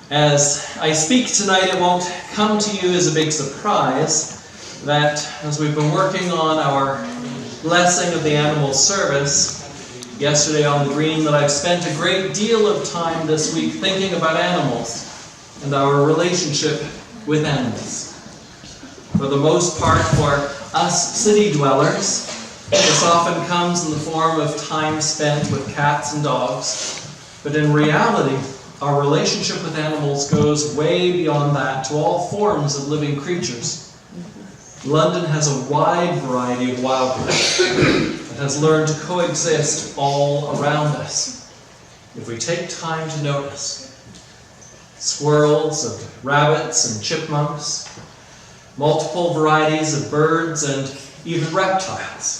As I speak tonight, it won't come to you as a big surprise that as we've been working on our blessing of the animal service yesterday on the green, that I've spent a great deal of time this week thinking about animals and our relationship with animals. For the most part, for us city dwellers, this often comes in the form of time spent with cats and dogs, but in reality, our relationship with animals goes way beyond that to all forms of living creatures. London has a wide variety of wildlife that has learned to coexist all around us. If we take time to notice, squirrels and rabbits and chipmunks, multiple varieties of birds and even reptiles,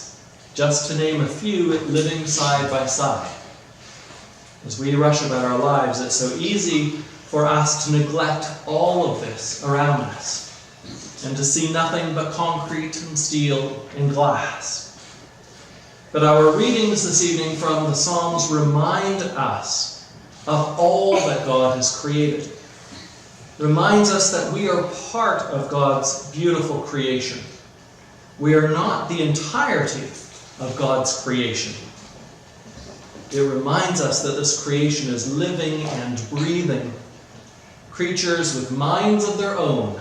just to name a few living side by side. As we rush about our lives, it's so easy for us to neglect all of this around us and to see nothing but concrete and steel and glass. But our readings this evening from the Psalms remind us of all that God has created. Reminds us that we are part of God's beautiful creation. We are not the entirety of God's creation. It reminds us that this creation is living and breathing, creatures with minds of their own,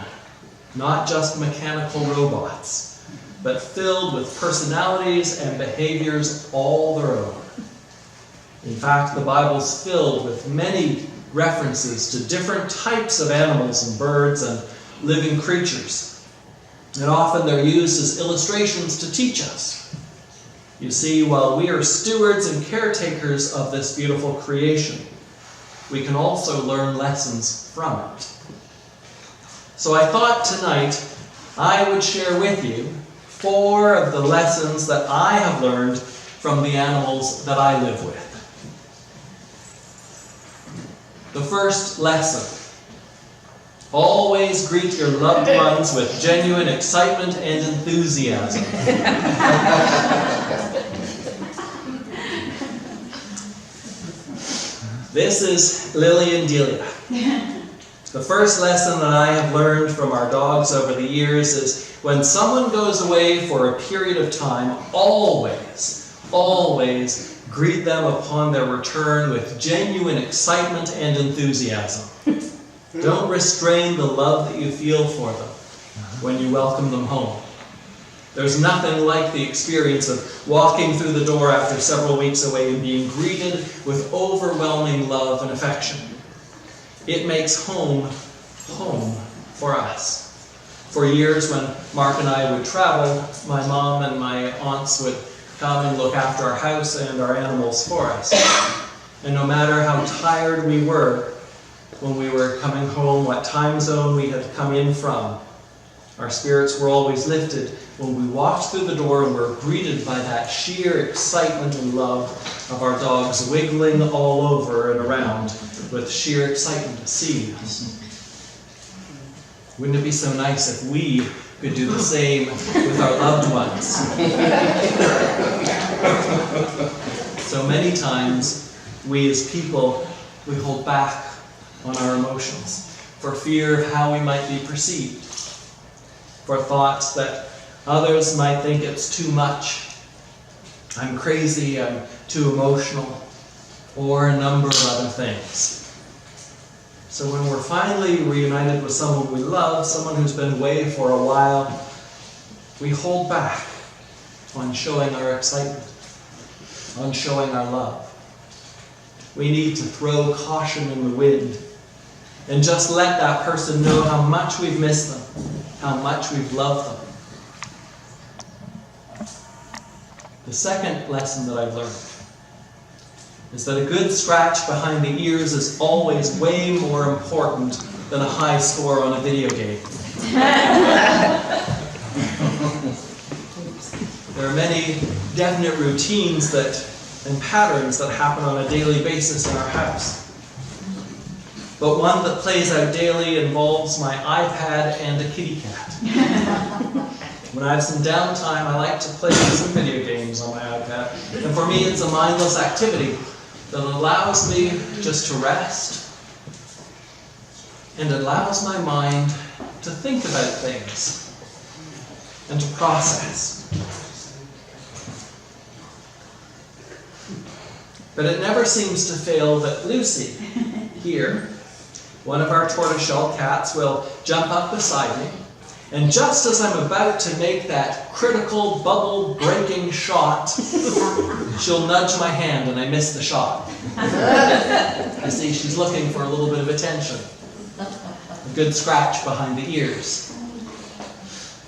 not just mechanical robots, but filled with personalities and behaviors all their own. In fact, the Bible's filled with many references to different types of animals and birds and living creatures. And often they're used as illustrations to teach us. You see, while we are stewards and caretakers of this beautiful creation, we can also learn lessons from it. So I thought tonight I would share with you 4 of the lessons that I have learned from the animals that I live with. The first lesson: always greet your loved ones with genuine excitement and enthusiasm. This is Lily and Delia. The first lesson that I have learned from our dogs over the years is when someone goes away for a period of time, always greet them upon their return with genuine excitement and enthusiasm. Don't restrain the love that you feel for them when you welcome them home. There's nothing like the experience of walking through the door after several weeks away and being greeted with overwhelming love and affection. It makes home for us. For years when Mark and I would travel, my mom and my aunts would come and look after our house and our animals for us. And no matter how tired we were when we were coming home, what time zone we had come in from, our spirits were always lifted when we walked through the door and were greeted by that sheer excitement and love of our dogs wiggling all over and around with sheer excitement to see us. Wouldn't it be so nice if we could do the same with our loved ones? So many times, we as people, we hold back on our emotions for fear of how we might be perceived, for thoughts that others might think it's too much, I'm crazy, I'm too emotional, or a number of other things. So when we're finally reunited with someone we love, someone who's been away for a while, we hold back on showing our excitement, on showing our love. We need to throw caution in the wind and just let that person know how much we've missed them, how much we've loved them. The second lesson that I've learned is that a good scratch behind the ears is always way more important than a high score on a video game. There are many definite routines and patterns that happen on a daily basis in our house. But one that plays out daily involves my iPad and a kitty cat. When I have some downtime, I like to play some video games on my iPad. And for me, it's a mindless activity that allows me just to rest and allows my mind to think about things and to process. But it never seems to fail that Lucy, here, one of our tortoiseshell cats, will jump up beside me, and just as I'm about to make that critical bubble-breaking shot, she'll nudge my hand and I miss the shot. I see she's looking for a little bit of attention. A good scratch behind the ears.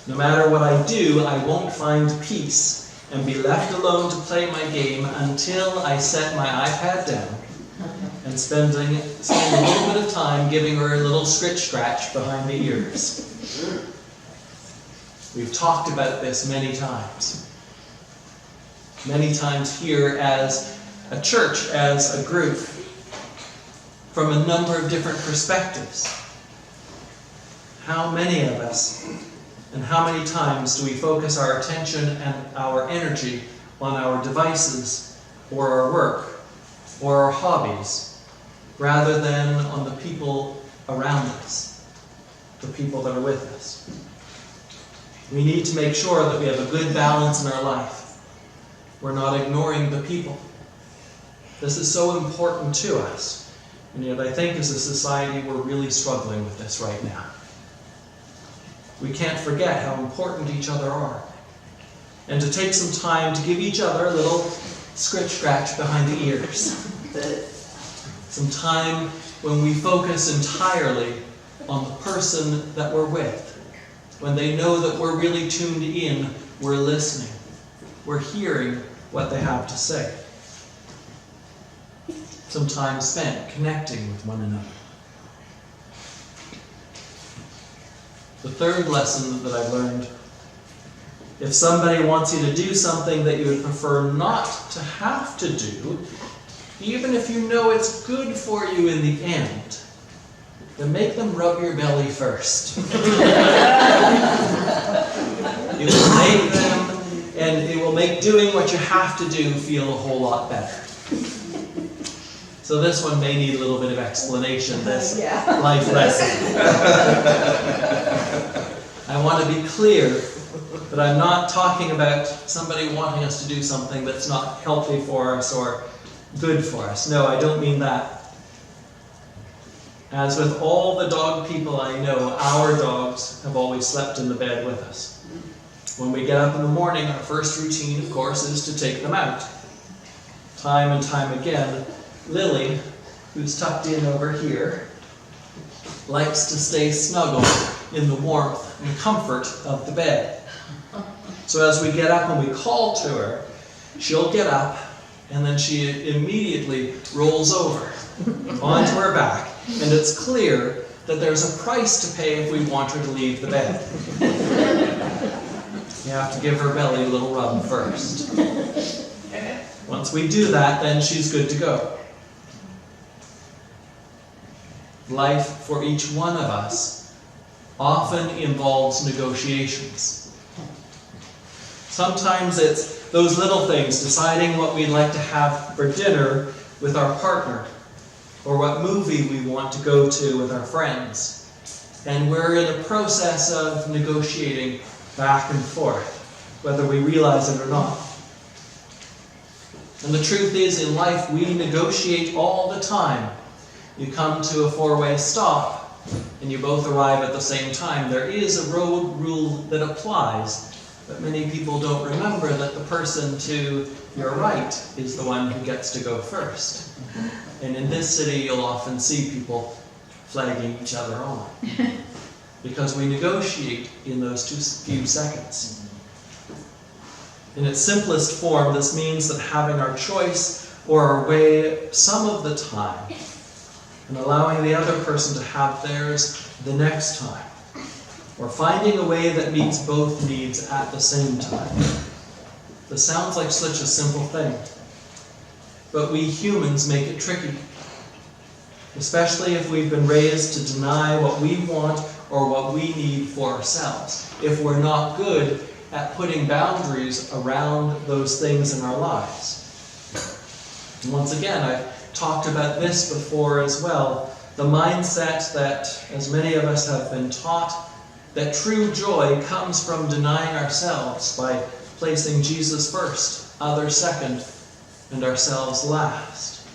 No matter what I do, I won't find peace and be left alone to play my game until I set my iPad down and spend a little bit of time giving her a little scratch behind the ears. We've talked about this many times. Many times here as a church, as a group, from a number of different perspectives. How many of us and how many times do we focus our attention and our energy on our devices or our work or our hobbies rather than on the people around us, the people that are with us? We need to make sure that we have a good balance in our life. We're not ignoring the people. This is so important to us. And yet I think as a society we're really struggling with this right now. We can't forget how important each other are. And to take some time to give each other a little scratch behind the ears. Some time when we focus entirely on the person that we're with. When they know that we're really tuned in, we're listening. We're hearing what they have to say. Some time spent connecting with one another. The third lesson that I've learned, if somebody wants you to do something that you would prefer not to have to do, even if you know it's good for you in the end, then make them rub your belly first. It will make them, and it will make doing what you have to do feel a whole lot better. So this one may need a little bit of explanation, this life lesson. I want to be clear that I'm not talking about somebody wanting us to do something that's not healthy for us or good for us. No, I don't mean that. As with all the dog people I know, our dogs have always slept in the bed with us. When we get up in the morning, our first routine, of course, is to take them out. Time and time again, Lily, who's tucked in over here, likes to stay snuggled in the warmth and comfort of the bed. So as we get up and we call to her, she'll get up and then she immediately rolls over onto her back. And it's clear that there's a price to pay if we want her to leave the bed. You have to give her belly a little rub first. Once we do that, then she's good to go. Life for each one of us often involves negotiations. Sometimes it's those little things, deciding what we'd like to have for dinner with our partner, or what movie we want to go to with our friends. And we're in a process of negotiating back and forth, whether we realize it or not. And the truth is, in life, we negotiate all the time. You come to a four-way stop, and you both arrive at the same time. There is a road rule that applies, but many people don't remember that the person to your right is the one who gets to go first. And in this city, you'll often see people flagging each other on, because we negotiate in those few seconds. In its simplest form, this means that having our choice or our way some of the time, and allowing the other person to have theirs the next time, or finding a way that meets both needs at the same time. This sounds like such a simple thing, but we humans make it tricky, especially if we've been raised to deny what we want or what we need for ourselves. If we're not good at putting boundaries around those things in our lives. And once again, I've talked about this before as well. The mindset that, as many of us have been taught, that true joy comes from denying ourselves by placing Jesus first, others second, and ourselves last.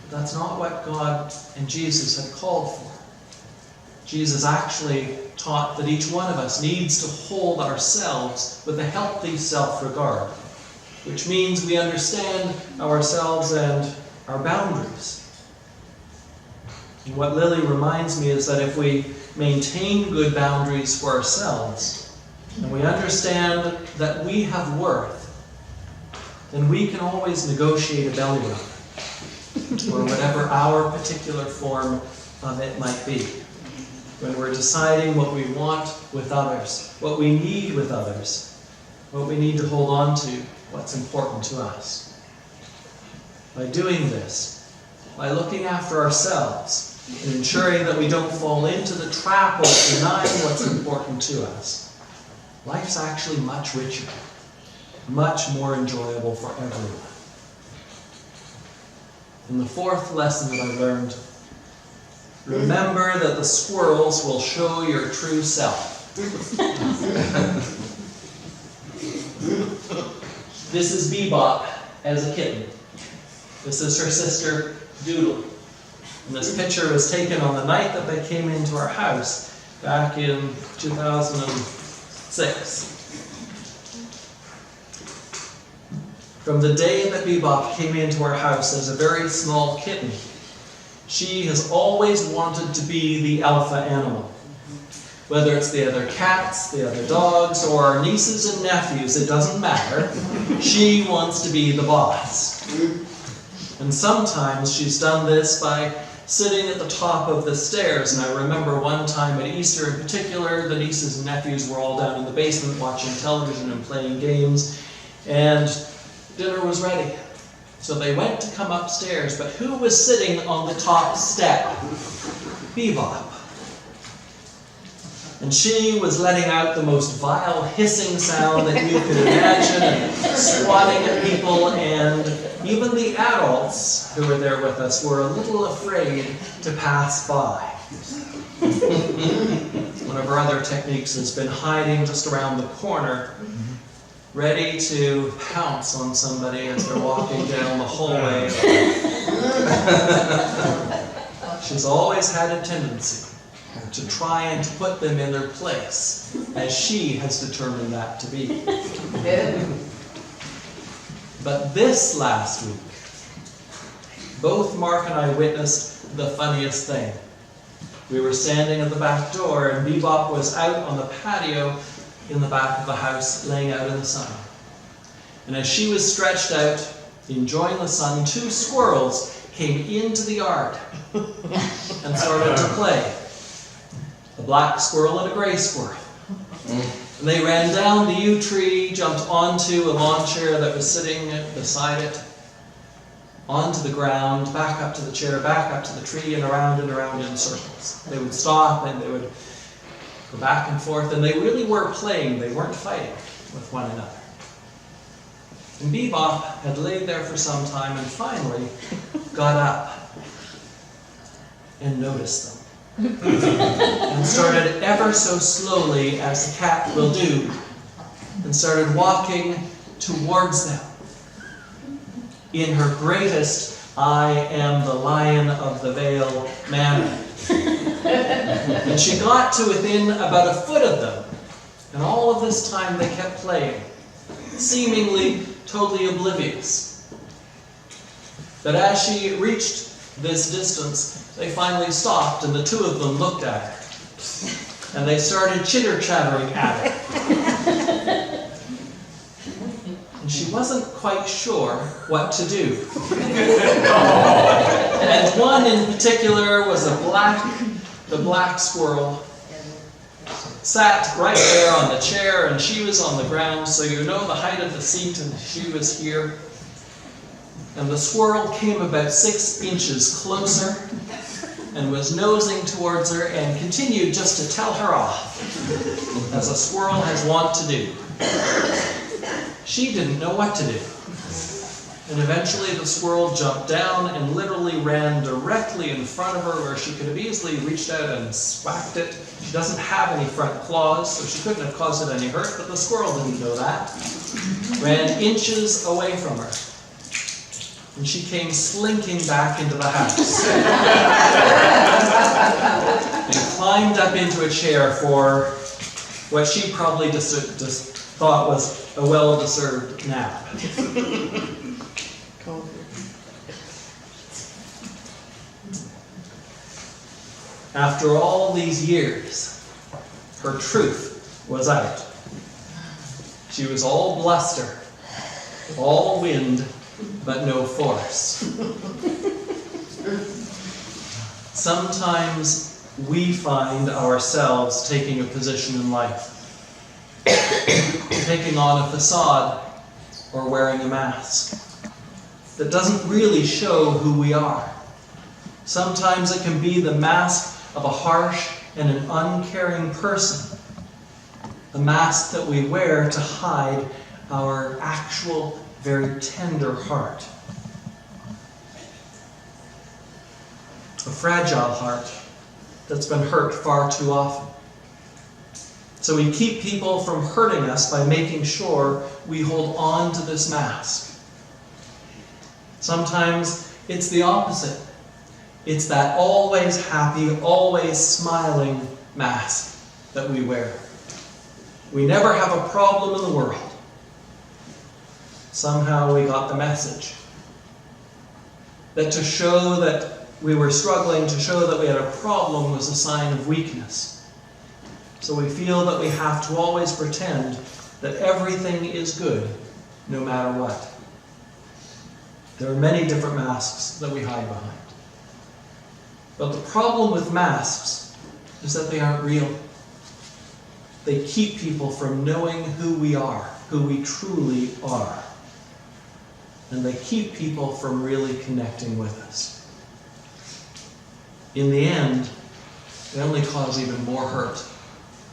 But that's not what God and Jesus had called for. Jesus actually taught that each one of us needs to hold ourselves with a healthy self-regard, which means we understand ourselves and our boundaries. And what Lily reminds me is that if we maintain good boundaries for ourselves, and we understand that we have worth, then we can always negotiate a belly rub, or whatever our particular form of it might be. When we're deciding what we want with others, what we need with others, what we need to hold on to, what's important to us. By doing this, by looking after ourselves, and ensuring that we don't fall into the trap of denying what's important to us, life's actually much richer, much more enjoyable for everyone. And the fourth lesson that I learned, remember that the squirrels will show your true self. This is Bebop as a kitten. This is her sister, Doodle. And this picture was taken on the night that they came into our house back in 2006. From the day that Bebop came into our house as a very small kitten, she has always wanted to be the alpha animal. Whether it's the other cats, the other dogs, or our nieces and nephews, it doesn't matter. She wants to be the boss. And sometimes she's done this by sitting at the top of the stairs. And I remember one time at Easter in particular, the nieces and nephews were all down in the basement watching television and playing games, and dinner was ready. So they went to come upstairs, but who was sitting on the top step? Bebop. And she was letting out the most vile hissing sound that you could imagine, and swatting at people, and even the adults who were there with us were a little afraid to pass by. One of our other techniques has been hiding just around the corner, ready to pounce on somebody as they're walking down the hallway. She's always had a tendency to try and to put them in their place, as she has determined that to be. But this last week, both Mark and I witnessed the funniest thing. We were standing at the back door, and Bebop was out on the patio in the back of the house, laying out in the sun. And as she was stretched out, enjoying the sun, two squirrels came into the yard and started to play. A black squirrel and a gray squirrel. And they ran down the yew tree, jumped onto a lawn chair that was sitting beside it, onto the ground, back up to the chair, back up to the tree, and around in circles. They would stop and they would go back and forth, and they really were playing. They weren't fighting with one another. And Bebop had laid there for some time and finally got up and noticed them. And started ever so slowly, as a cat will do, and started walking towards them in her greatest "I am the lion of the vale" manner. And she got to within about a foot of them, and all of this time they kept playing, seemingly totally oblivious. But as she reached this distance, they finally stopped, and the two of them looked at her. And they started chitter-chattering at her. And she wasn't quite sure what to do. And one in particular was the black squirrel, sat right there on the chair, and she was on the ground, so you know the height of the seat, and she was here. And the squirrel came about 6 inches closer and was nosing towards her and continued just to tell her off, as a squirrel has wont to do. She didn't know what to do. And eventually the squirrel jumped down and literally ran directly in front of her where she could have easily reached out and swacked it. She doesn't have any front claws, so she couldn't have caused it any hurt, but the squirrel didn't know that. Ran inches away from her. And she came slinking back into the house. And climbed up into a chair for what she probably just thought was a well-deserved nap. After all these years, her truth was out. She was all bluster, all wind, but no force. Sometimes we find ourselves taking a position in life, taking on a facade or wearing a mask that doesn't really show who we are. Sometimes it can be the mask of a harsh and an uncaring person, a mask that we wear to hide our actual, very tender heart. A fragile heart that's been hurt far too often. So we keep people from hurting us by making sure we hold on to this mask. Sometimes it's the opposite. It's that always happy, always smiling mask that we wear. We never have a problem in the world. Somehow we got the message. That to show that we were struggling, to show that we had a problem was a sign of weakness. So we feel that we have to always pretend that everything is good, no matter what. There are many different masks that we hide behind. But the problem with masks is that they aren't real. They keep people from knowing who we are, who we truly are. And they keep people from really connecting with us. In the end, they only cause even more hurt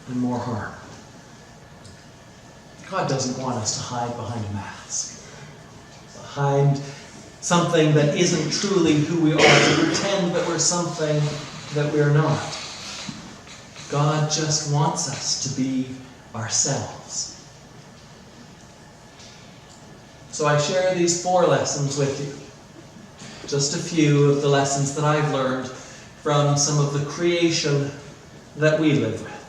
and more harm. God doesn't want us to hide behind a mask, behind something that isn't truly who we are, to pretend that we're something that we're not. God just wants us to be ourselves. So I share these 4 lessons with you. Just a few of the lessons that I've learned from some of the creation that we live with.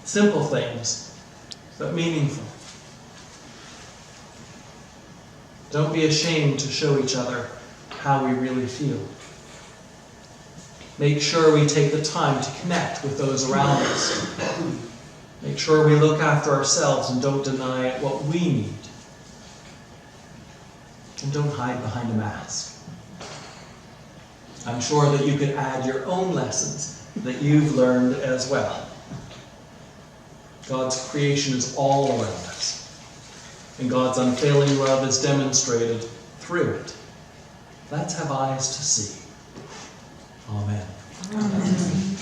Simple things, but meaningful. Don't be ashamed to show each other how we really feel. Make sure we take the time to connect with those around us. Make sure we look after ourselves and don't deny what we need. And don't hide behind a mask. I'm sure that you could add your own lessons that you've learned as well. God's creation is all around us. And God's unfailing love is demonstrated through it. Let's have eyes to see. Amen. Amen.